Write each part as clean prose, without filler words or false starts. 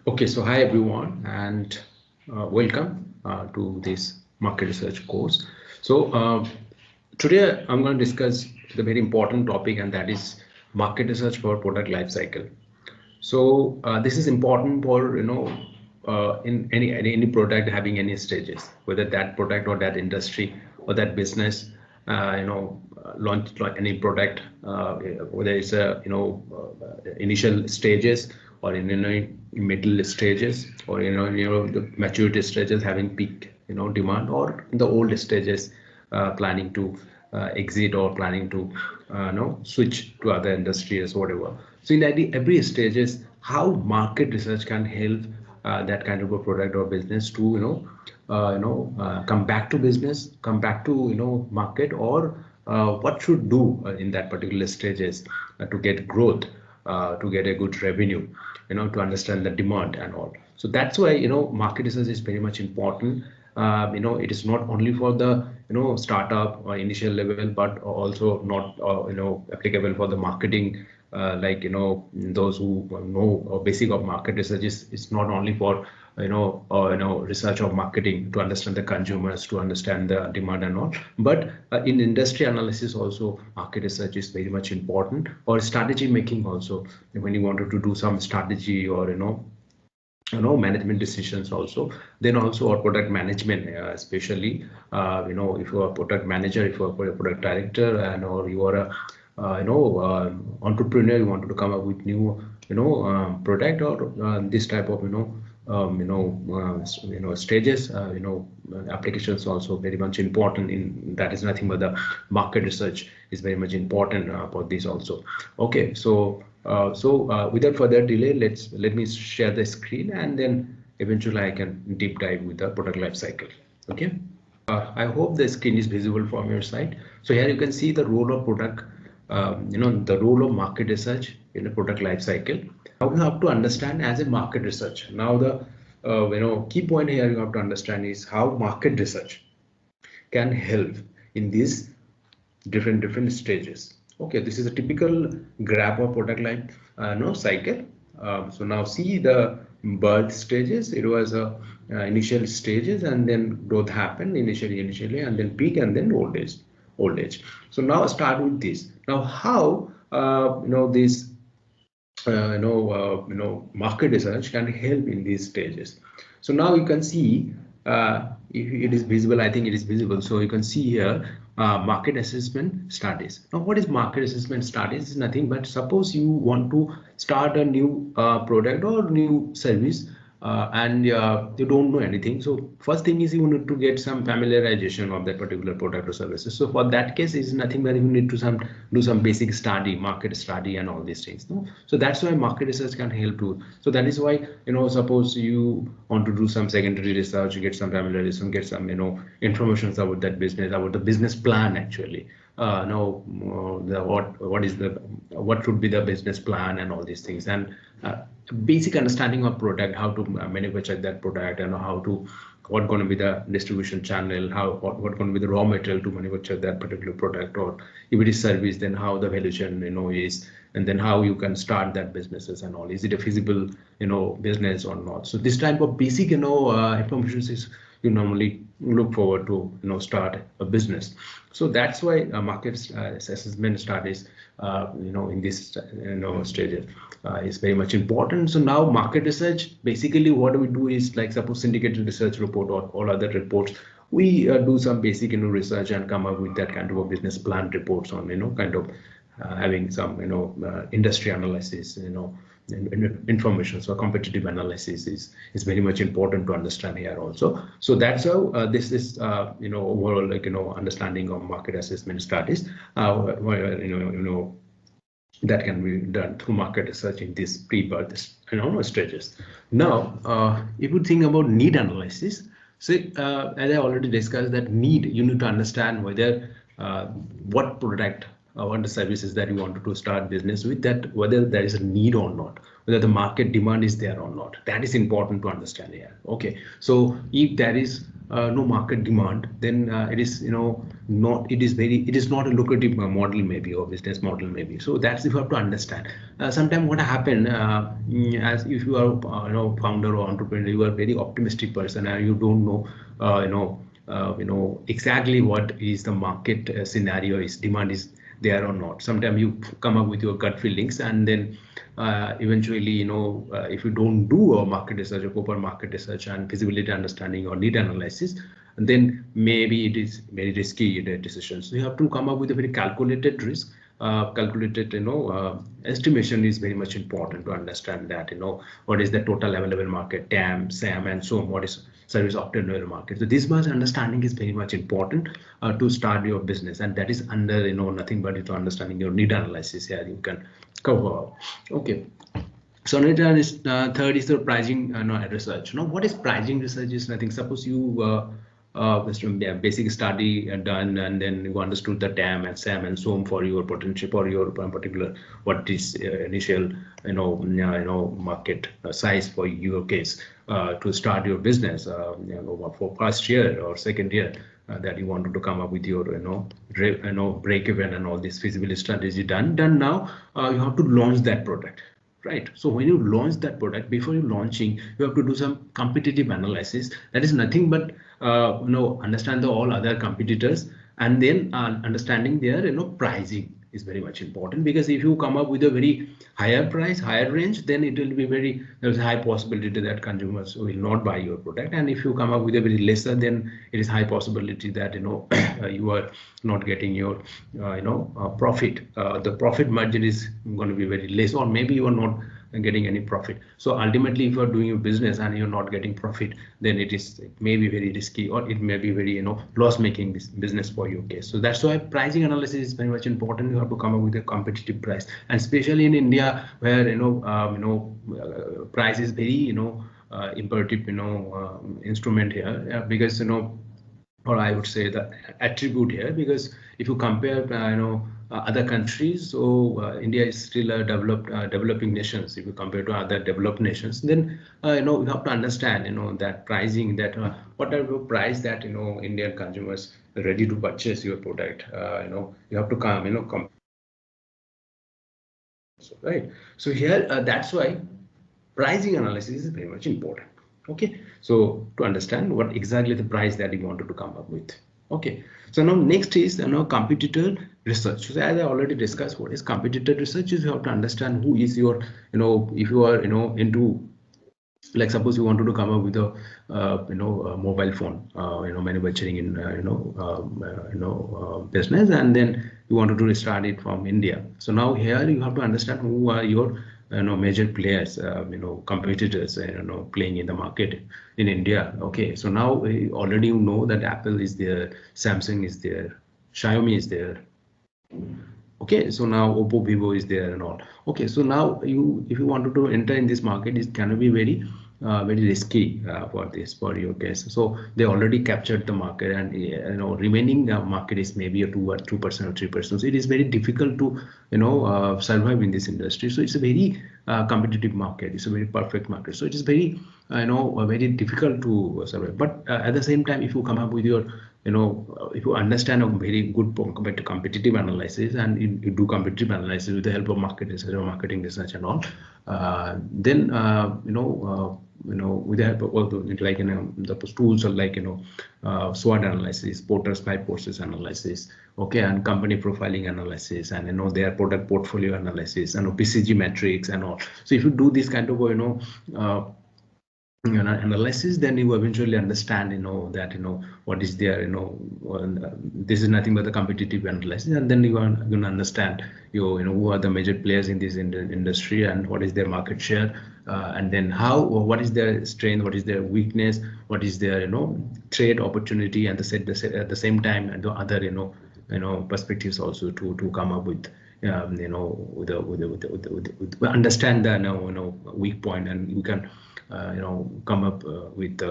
Okay, so hi everyone, and welcome to this market research course. So today I'm going to discuss the very important topic, and that is market research for product life cycle. So this is important for in any product having any stages, whether that product or that industry or that business, launch any product, whether it's a initial stages or in middle stages or the maturity stages having peak demand, or in the old stages planning to exit or planning to switch to other industries, whatever. So in every stages, how market research can help that kind of a product or business to come back to business, come back to market, or what should do in that particular stages to get growth, to get a good revenue, to understand the demand and all. So that's why market research is very much important. It is not only for the startup or initial level, but also not applicable for the marketing. Like those who know basic of market research is not only for research of marketing to understand the consumers, to understand the demand and all, but in industry analysis also market research is very much important, or strategy making also, when you wanted to do some strategy or management decisions also. Then also our product management, especially if you are a product manager, if you are a product director, and or you are a entrepreneur, you wanted to come up with new product, or this type of stages, applications also very much important. In that is nothing but the market research is very much important for this also. Okay, so without further delay, let me share the screen, and then eventually I can deep dive with the product life cycle. Okay, I hope the screen is visible from your side. So here you can see the role of product, the role of market research in a product life cycle. Now you have to understand as a market research. Now the key point here you have to understand is how market research can help in these different stages. Okay, this is a typical graph of product life cycle. So now see the birth stages. It was a initial stages, and then growth happened initially, and then peak, and then old age. So now start with this. Now how this market research can help in these stages. So now you can see, if it is visible, I think it is visible. So you can see here market assessment studies. Now what is market assessment studies? Is nothing but, suppose you want to start a new product or new service, and you don't know anything. So first thing is you need to get some familiarization of that particular product or services. So for that case is nothing but you need to do some basic study, market study, and all these things. No? So that's why market research can help you. So that is why suppose you want to do some secondary research, you get some familiarization, get some information about that business, about the business plan actually. What should be the business plan and all these things, and basic understanding of product, how to manufacture that product, and what going to be the distribution channel, what going to be the raw material to manufacture that particular product, or if it is service, then how the valuation is, and then how you can start that businesses and all. Is it a feasible business or not? So this type of basic information is you normally look forward to start a business. So that's why market assessment studies in this stages is very much important. So now market research, basically what we do is, like suppose syndicated research report or all other reports, we do some basic research and come up with that kind of a business plan reports on kind of having some industry analysis, information. So competitive analysis is very much important to understand here also. So that's how this is overall understanding of market assessment studies, where that can be done through market research in these pre-birth stages. Now if you think about need analysis, so as I already discussed, that need, you need to understand whether what product what the services that you wanted to start business with, that whether there is a need or not, whether the market demand is there or not. That is important to understand here. Okay, so if there is no market demand, then it is not it is not a lucrative model maybe, or business model maybe. So that's, you have to understand. Sometimes what happen, as if you are founder or entrepreneur, you are very optimistic person and you don't know exactly what is the market scenario, is demand is there or not. Sometimes you come up with your gut feelings, and then eventually if you don't do a market research, or proper market research and feasibility understanding or need analysis, then maybe it is very risky decision. So you have to come up with a very calculated risk. Calculated estimation is very much important to understand that what is the total available market, TAM, SAM, and so on, what is service obtainable market. So this much understanding is very much important to start your business, and that is under nothing but understanding your need analysis. Here you can cover. Okay, so third is the pricing research. What is pricing research? Is nothing. Suppose you basic study done, and then you understood the TAM and SAM and so on for your potential, for your particular what is initial market size for your case to start your business for first year or second year, that you wanted to come up with your break even and all this feasibility strategy done. Now you have to launch that product. Right. So when you launch that product, before you launching, you have to do some competitive analysis. That is nothing but understand the all other competitors, and then understanding their pricing is very much important, because if you come up with a very higher price, higher range, then it will be there's a high possibility that consumers will not buy your product. And if you come up with a very lesser, then it is high possibility that you are not getting your profit. The profit margin is going to be very less, or maybe you are not getting any profit. So ultimately, if you are doing your business and you're not getting profit, then it may be very risky, or it may be very loss making business for your case. So that's why pricing analysis is very much important. You have to come up with a competitive price, and especially in India, where price is very imperative instrument here, because or I would say the attribute here, because if you compare other countries, so India is still a developing nations. If you compare to other developed nations, then you have to understand that pricing, that whatever price that Indian consumers are ready to purchase your product, you have to come right. So here that's why pricing analysis is very much important. Okay, so to understand what exactly the price that you wanted to come up with. Okay, so now next is competitor research. So as I already discussed, what is competitor research is you have to understand who is your if you are into, like suppose you wanted to come up with a a mobile phone manufacturing in business, and then you wanted to start it from India. So now here you have to understand who are your major players, competitors, playing in the market in India. Okay, so now already that Apple is there, Samsung is there, Xiaomi is there. Okay, so now Oppo, Vivo is there and all. Okay, so now if you wanted to enter in this market, it can be very risky for your case. So they already captured the market, and remaining market is maybe a 2% or 3%. So it is very difficult to survive in this industry. So it's a very competitive market. It's a very perfect market. So it is very very difficult to survive. But at the same time, if you come up with your if you understand a very good competitive analysis, and you do competitive analysis with the help of market research or marketing research and all, then with the help of all the tools, are like SWOT analysis, Porter's 5 forces analysis, okay, and company profiling analysis, and their product portfolio analysis, and PCG metrics and all. So if you do this kind of analysis, then you eventually understand that what is there, this is nothing but the competitive analysis, and then you are going to understand who are the major players in this industry, and what is their market share, and then what is their strength, what is their weakness, what is their trade opportunity, and at the same time, and the other perspectives also to come up with understand the weak point, and you can come up with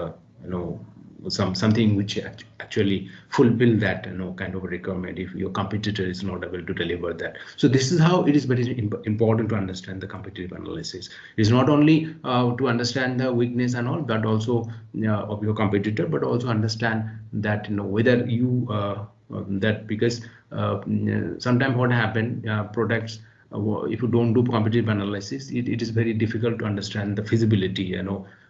something which actually fulfill that kind of a requirement if your competitor is not able to deliver that. So this is how it is very important to understand the competitive analysis. It's not only to understand the weakness and all, but also of your competitor, but also understand that whether you that, because sometimes what happen, products, if you don't do competitive analysis, it is very difficult to understand the feasibility,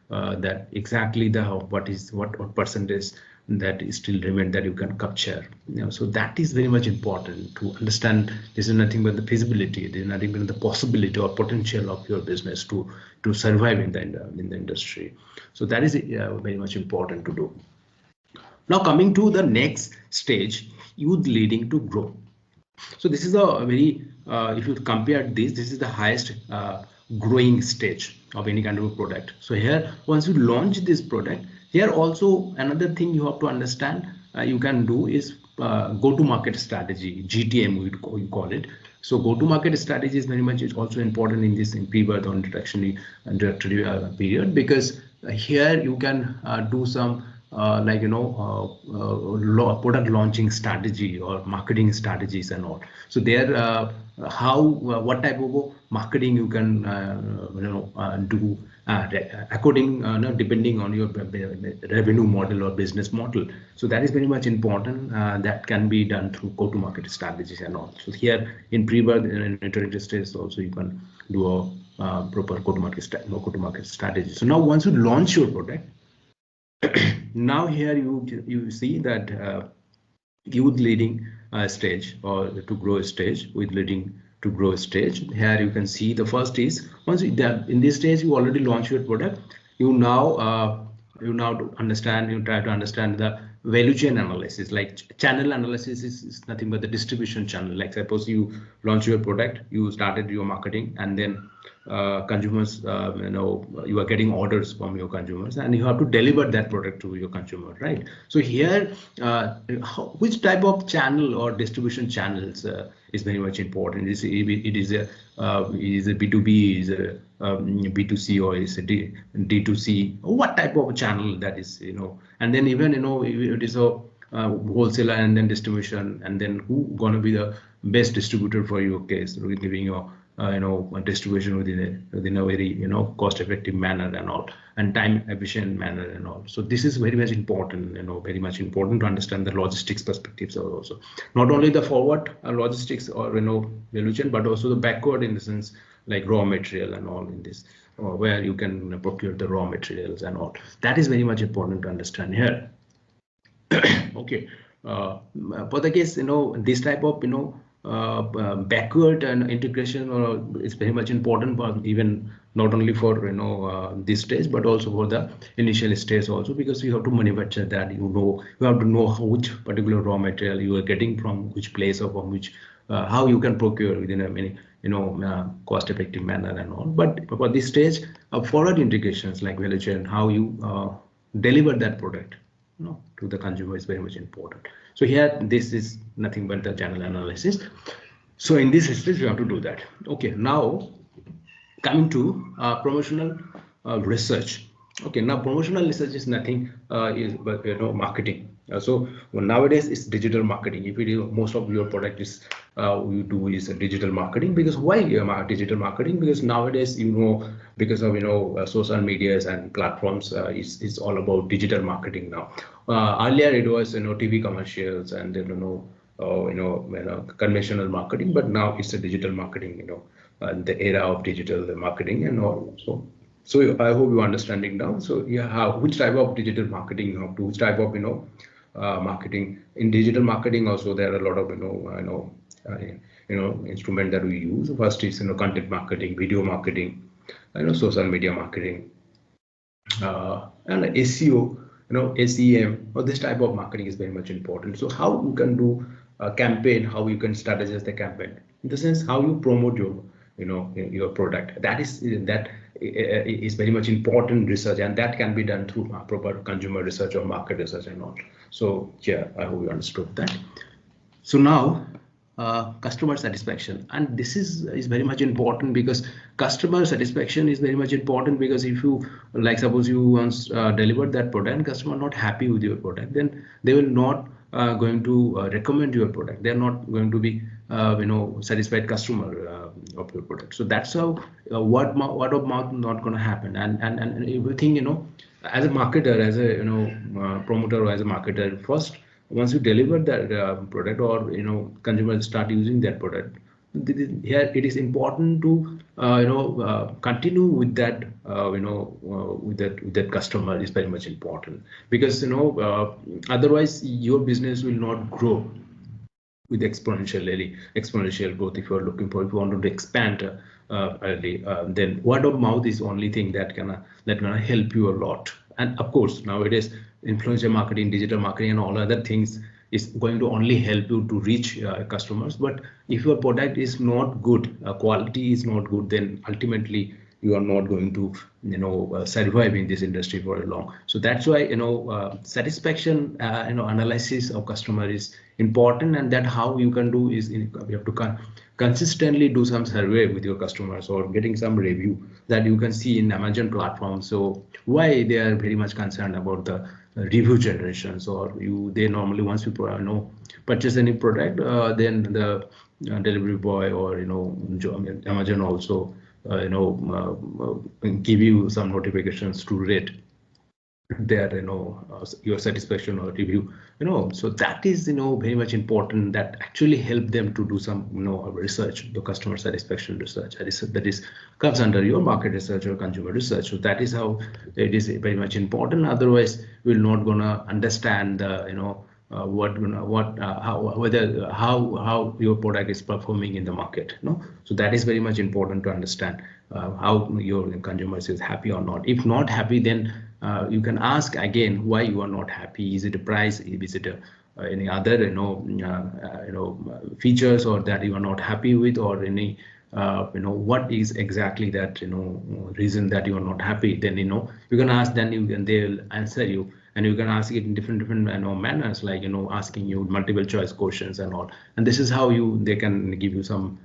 that exactly the what percentage that is still remain that you can capture. So that is very much important to understand. This is nothing but the feasibility. This is nothing but the possibility or potential of your business to survive in the industry. So that is very much important to do. Now coming to the next stage, youth leading to grow. So this is a very, if you compare this is the highest growing stage of any kind of a product. So here, once you launch this product, here also another thing you have to understand, you can do is go-to-market strategy, GTM we call it. So go-to-market strategy is very much also important in this pre-birth or introductory period, because here you can do some product launching strategy or marketing strategies and all. So there, what type of marketing you can do according depending on your revenue model or business model. So that is very much important. That can be done through go-to-market strategies and all. So here in pre-birth and introductory stage also you can do a proper go-to-market strategy. So now once you launch your product, now here you see that youth leading stage or to grow stage, with leading to grow stage. Here you can see the first is, once in this stage you already launched your product, you now understand, you try to understand the value chain analysis. Like channel analysis is nothing but the distribution channel. Like suppose you launch your product, you started your marketing, and then consumers, you are getting orders from your consumers, and you have to deliver that product to your consumer, right? So here, which type of channel or distribution channels is very much important. It is a B2B, is a B2C, or is a D2C? What type of channel that is, and then even it is a wholesaler and then distribution, and then who gonna be the best distributor for your case, giving your distribution within a very cost-effective manner and all, and time-efficient manner and all. So this is very much important, very much important to understand the logistics perspectives also. Not only the forward logistics or value chain, but also the backward, in the sense like raw material and all in this, or where you can procure the raw materials and all. That is very much important to understand here. Okay, for the case, this type of backward and integration is very much important, but even not only for this stage, but also for the initial stage also, because you have to manufacture that. You have to know which particular raw material you are getting from which place, or from which how you can procure within a cost-effective manner and all. But for this stage, forward integrations like value chain, how you deliver that product to the consumer is very much important. So here, this is nothing but the channel analysis. So in this stage, you have to do that. Okay, now coming to promotional research. Okay, now promotional research is nothing but marketing. So nowadays it's digital marketing. If you do, most of your product is you do is digital marketing. Because why digital marketing? Because nowadays because of social medias and platforms, it's all about digital marketing now. Earlier it was TV commercials and conventional marketing, but now it's a digital marketing. The era of digital marketing and all. So I hope you're understanding now. So yeah, which type of digital marketing you have to, which type of marketing. In digital marketing also there are a lot of instrument that we use. First is content marketing, video marketing, social media marketing, and SEO, SEM, or this type of marketing is very much important. So how you can do a campaign, how you can strategize the campaign, in the sense how you promote your product. That is very much important research, and that can be done through proper consumer research or market research and all. So yeah, I hope you understood that. So now customer satisfaction, and this is very much important, because customer satisfaction is very much important, because if you, like, suppose you once delivered that product and customer not happy with your product, then they will not going to recommend your product. They are not going to be satisfied customer of your product. So that's how word of mouth not going to happen. And everything, as a marketer, as a promoter, or as a marketer, first, once you deliver that product, or consumers start using that product, here it is important to continue with that with that customer is very much important, because otherwise your business will not grow with exponential growth. If you're looking for, if you want to expand early, then word of mouth is only thing that gonna help you a lot. And of course, nowadays influencer marketing, digital marketing, and all other things is going to only help you to reach customers. But if your product is not good, quality is not good, then ultimately you are not going to survive in this industry for a long. So that's why satisfaction analysis of customer is important, and that how you can do is you have to consistently do some survey with your customers, or getting some review that you can see in Amazon platform. So why they are very much concerned about the review generations, or they normally, once you purchase any product, then the delivery boy, or Amazon also give you some notifications to rate their your satisfaction or review. So that is very much important, that actually help them to do some research, the customer satisfaction research, that is comes under your market research or consumer research. So that is how it is very much important. Otherwise we're not gonna understand how your product is performing in the market. So that is very much important to understand how your consumers is happy or not. If not happy, then you can ask again why you are not happy. Is it a price? Is it any other features, or that you are not happy with, or any what is exactly that reason that you are not happy? Then you can ask, then they'll answer you, and you can ask it in different manners, like asking you multiple choice questions and all. And this is how they can give you some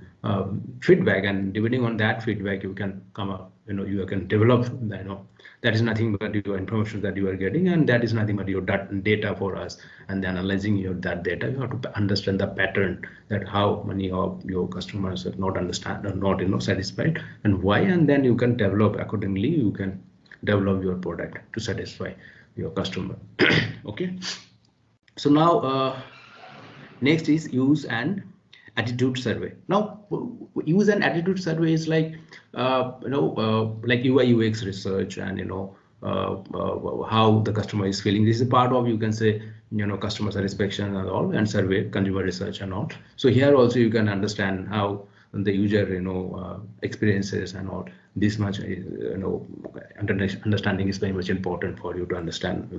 feedback, and depending on that feedback you can come up, you can develop that is nothing but your information that you are getting, and that is nothing but your data for us. And then analyzing that data, you have to understand the pattern, that how many of your customers are not satisfied, and why, and then you can develop accordingly. You can develop your product to satisfy your customer. Okay, so now next is use and attitude survey. Now use and attitude survey is like like UI UX research, and how the customer is feeling. This is a part of, you can say, customer satisfaction and all, and survey, consumer research and all. So here also you can understand how the user experiences and all. This much understanding is very much important for you to understand,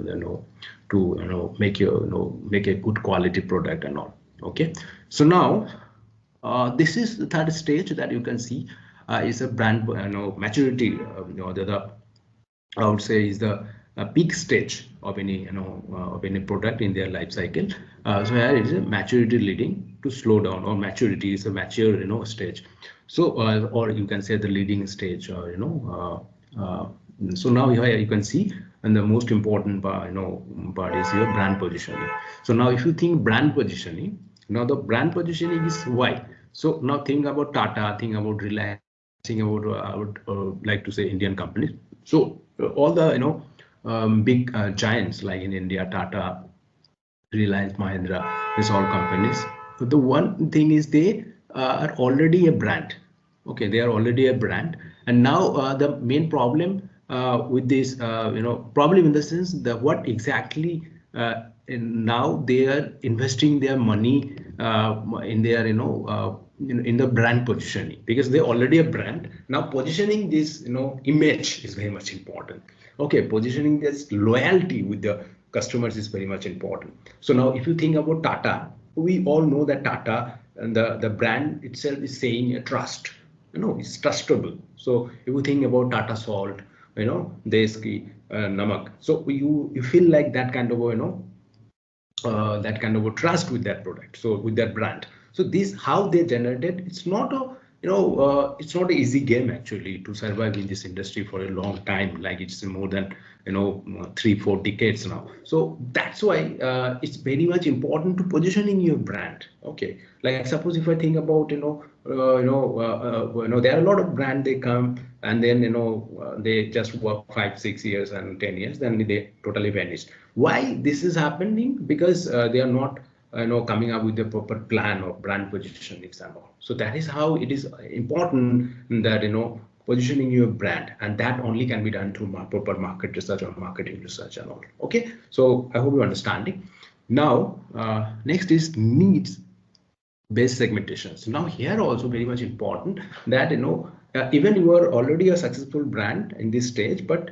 to make a good quality product and all. Okay, so now this is the third stage that you can see is a brand maturity. I would say is the peak stage of any product in their life cycle. So here it is a maturity leading to slow down, or maturity is a mature stage. So or you can say the leading stage, so now here you can see, and the most important part is your brand positioning. So now if you think brand positioning, now the brand positioning is why. So now think about Tata, think about Reliance, think about I would like to say Indian companies. So all the big giants like in India, Tata, Reliance, Mahindra, these all companies. So the one thing is they are already a brand. Okay, they are already a brand, and now the main problem with this, problem in the sense that what exactly now they are investing their money in their in the brand positioning, because they're already a brand. Now positioning this image is very much important. Okay, positioning this loyalty with the customers is very much important. So now if you think about Tata, we all know that Tata and the brand itself is saying a trust, it's trustable. So if you think about Tata Salt, Deski, Namak, so you feel like that kind of that kind of a trust with that product, so with that brand. So this how they generated. It's not a it's not an easy game actually to survive in this industry for a long time. Like it's more than 3-4 decades now. So that's why it's very much important to positioning your brand. Okay, like suppose if I think about there are a lot of brand they come and then they just work 5-6 years and 10 years, then they totally vanish. Why this is happening? Because they are not coming up with the proper plan of brand positioning and all. So that is how it is important that positioning your brand, and that only can be done through proper market research or marketing research and all. Okay, so I hope you understanding. Now next is needs based segmentations. Now here also very much important that even you are already a successful brand in this stage, but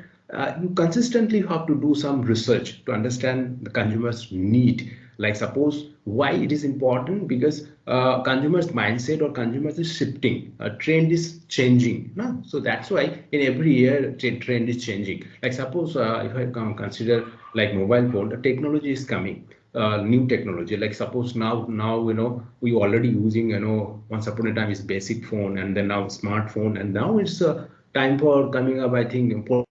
you consistently have to do some research to understand the consumer's need. Like suppose why it is important, because consumers mindset or consumers is shifting, trend is changing, no? So that's why in every year trend is changing. Like suppose if I consider like mobile phone, the technology is coming, new technology. Like suppose now we already using once upon a time is basic phone, and then now smartphone, and now it's time for coming up, I think, important.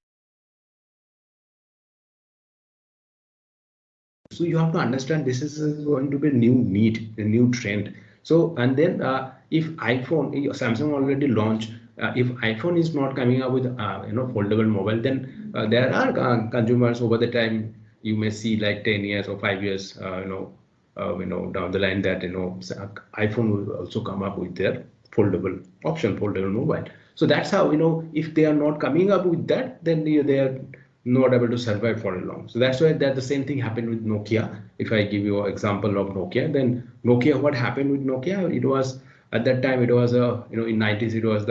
So you have to understand this is going to be a new need, a new trend. So and then if iPhone, Samsung already launched, if iPhone is not coming up with foldable mobile, then there are consumers over the time, you may see like 10 years or 5 years down the line that iPhone will also come up with their foldable option, foldable mobile. So that's how if they are not coming up with that, then they are not able to survive for a long. So that's why that the same thing happened with Nokia. If I give you an example of Nokia, then Nokia, what happened with Nokia? It was at that time, it was a in 90s, it was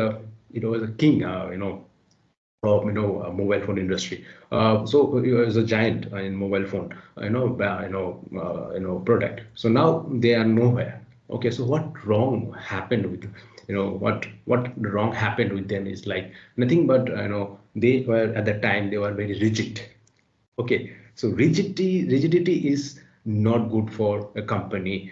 a king of mobile phone industry. So it was a giant in mobile phone product. So now they are nowhere. Okay, so what wrong happened with what wrong happened with them is like nothing but they were at the time they were very rigid. Okay, so rigidity is not good for a company.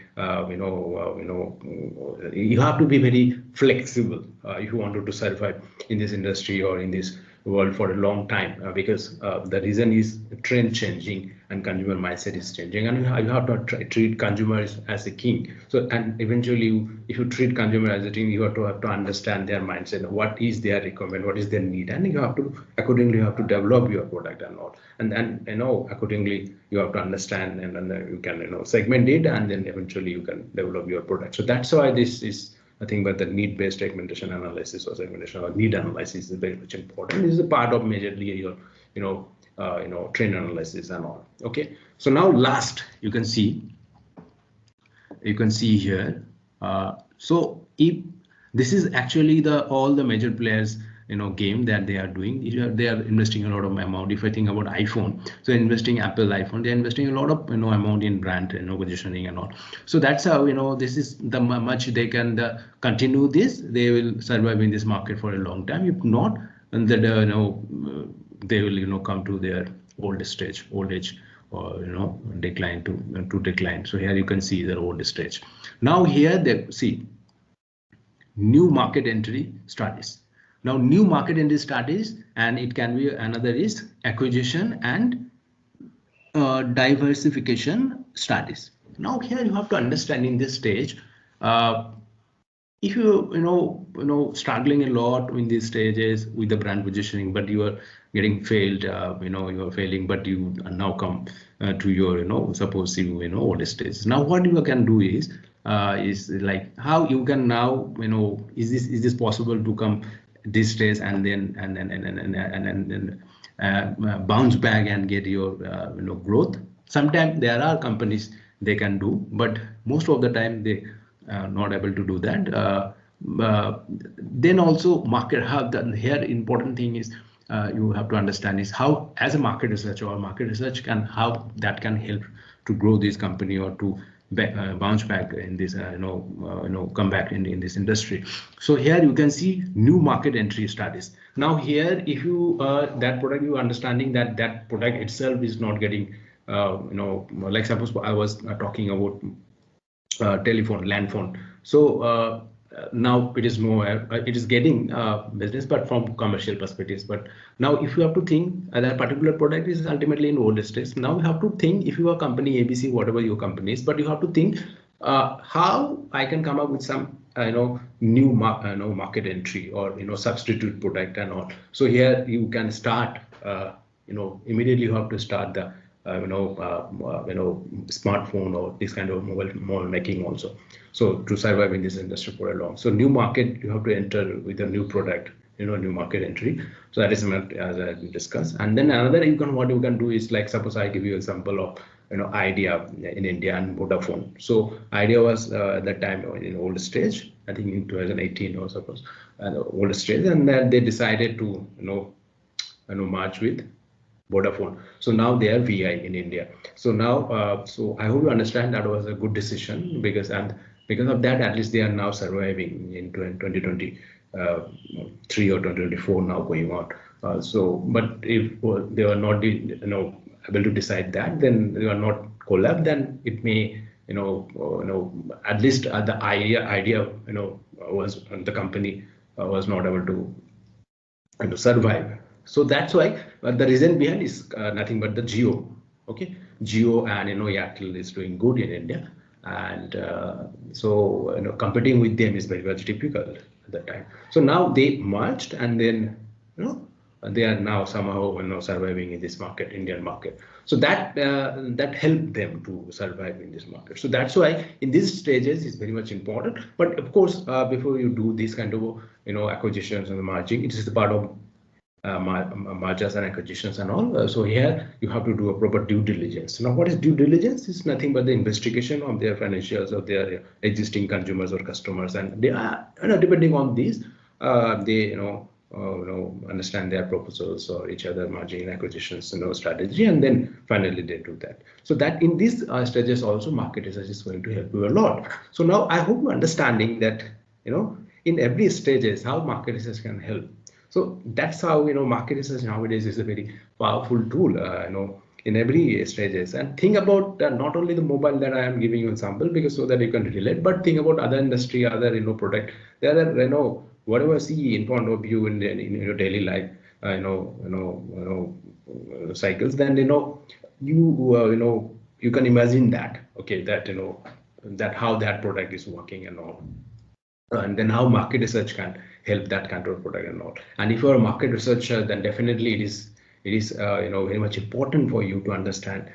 You have to be very flexible if you wanted to survive in this industry or in this world for a long time, because the reason is trend changing and consumer mindset is changing, and you have to treat consumers as a king. So and eventually if you treat consumer as a king, you have to understand their mindset, what is their requirement, what is their need, and you have to accordingly you have to develop your product and all, and then accordingly you have to understand, and then you can segment it, and then eventually you can develop your product. So that's why this is, I think, but the need-based segmentation analysis or segmentation or need analysis is very much important. This is a part of majorly your trend analysis and all. Okay, so now last you can see here. So if this is actually the all the major players game that they are doing, they are investing a lot of amount. If I think about iPhone, so investing Apple iPhone, they're investing a lot of amount in brand positioning and all. So that's how this is the much they can continue this, they will survive in this market for a long time. If not, and that they will come to their old age or decline to decline. So here you can see their old stage. Now here they see new market entry strategies. Now new market entry strategies, and it can be another is acquisition and diversification strategies. Now here you have to understand in this stage, if you struggling a lot in these stages with the brand positioning, but you are getting failed, you are failing, but you now come to your suppose you old stage. Now what you can do is like how you can now is this possible to come this stage and then bounce back and get your growth. Sometimes there are companies they can do, but most of the time they not able to do that. Then also market have the here important thing is you have to understand is how as a market researcher or market research can how that can help to grow this company or to bounce back in this come back in this industry. So here you can see new market entry studies. Now here if you that product you understanding that that product itself is not getting like suppose I was talking about telephone, land phone. So now it is more, it is getting business, but from commercial perspectives. But now, if you have to think that particular product is ultimately in old stage, now you have to think, if you are company ABC, whatever your company is, but you have to think how I can come up with some new market entry, or substitute product and all. So here you can start immediately. You have to start the smartphone or this kind of mobile making also. So to survive in this industry for a long, so new market you have to enter with a new product, new market entry. So that is as I discussed. And then another, what you can do is, like, suppose I give you example of Idea in India and Vodafone. So Idea was at that time in old stage, I think in 2018 or suppose, old stage, and then they decided to merge with Vodafone. So now they are VI in India. So now, so I hope you understand that was a good decision, because of that, at least they are now surviving in 2023 or 2024 now going on. But if they are not able to decide that, then they are not collab, then it may at least the idea was the company was not able to survive. So that's why the reason behind is nothing but the Geo. Okay, Geo and Airtel is doing good in India, and so competing with them is very much difficult at that time. So now they merged, and then they are now somehow surviving in this market, Indian market. So that that helped them to survive in this market. So that's why in these stages is very much important. But of course, before you do this kind of acquisitions and merging, it is the part of mergers and acquisitions and all. So here you have to do a proper due diligence. Now, what is due diligence? It's nothing but the investigation of their financials, of their existing consumers or customers, and they are depending on these, they understand their proposals or each other merging acquisitions strategy, and then finally they do that. So that in these stages also, market research is going to help you a lot. So now I hope you're understanding that in every stages how market research can help. So that's how market research nowadays is a very powerful tool in every stages. And think about not only the mobile that I am giving you example, because so that you can relate, but think about other industry, other product. There are whatever see in front of you in your daily life, cycles. Then you can imagine that, okay, that that how that product is working and all. And then how market research can help that kind of product and all. And if you're a market researcher, then definitely it is very much important for you to understand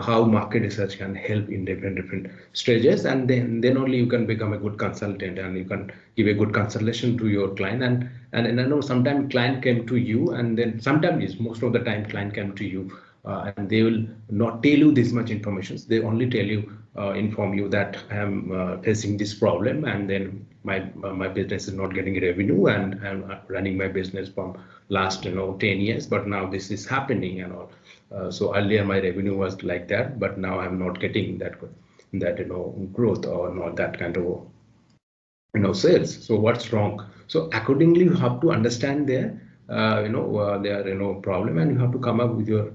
how market research can help in different stages, and then only you can become a good consultant, and you can give a good consultation to your client. And I know sometimes client came to you, and then sometimes, most of the time, client came to you and they will not tell you this much information. They only tell you, inform you that I am facing this problem, and then my business is not getting revenue, and I'm running my business from last 10 years, but now this is happening and all. So earlier my revenue was like that, but now I'm not getting that growth, or not that kind of sales. So what's wrong? So accordingly, you have to understand their problem, and you have to come up with your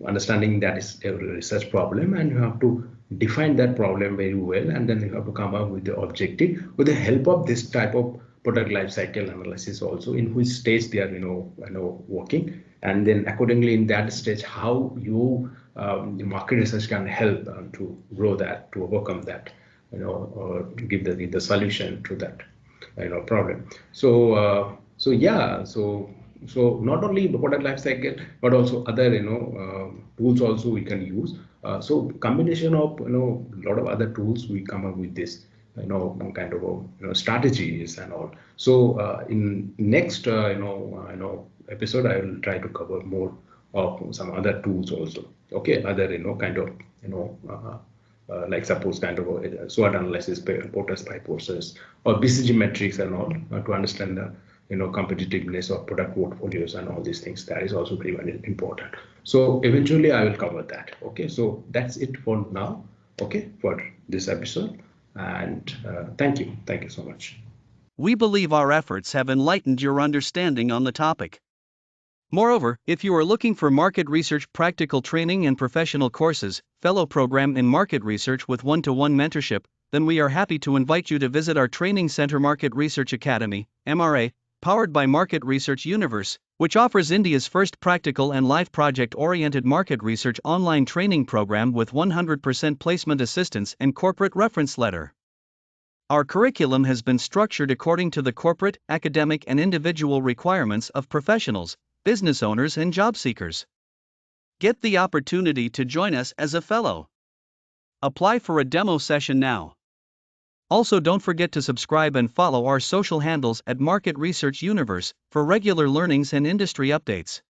understanding that is a research problem, and you have to define that problem very well, and then you have to come up with the objective with the help of this type of product life cycle analysis also, in which stage they are working, and then accordingly in that stage how you the market research can help to grow that, to overcome that, or to give the solution to that problem. So yeah, so not only the product life cycle, but also other tools also we can use. So combination of lot of other tools, we come up with this kind of strategies and all. So in next episode, I will try to cover more of some other tools also. Okay, other kind of like suppose kind of SWOT analysis, Porter's by process, or BCG metrics and all, to understand the competitiveness of product portfolios and all these things. That is also very, very important. So eventually I will cover that. Okay, so that's it for now. Okay, for this episode, and thank you so much. We believe our efforts have enlightened your understanding on the topic. Moreover, if you are looking for market research practical training and professional courses, fellow program in market research with one-to-one mentorship, then we are happy to invite you to visit our training center Market Research Academy, MRA, powered by Market Research Universe, which offers India's first practical and live project-oriented market research online training program with 100% placement assistance and corporate reference letter. Our curriculum has been structured according to the corporate, academic and individual requirements of professionals, business owners and job seekers. Get the opportunity to join us as a fellow. Apply for a demo session now. Also, don't forget to subscribe and follow our social handles at Market Research Universe for regular learnings and industry updates.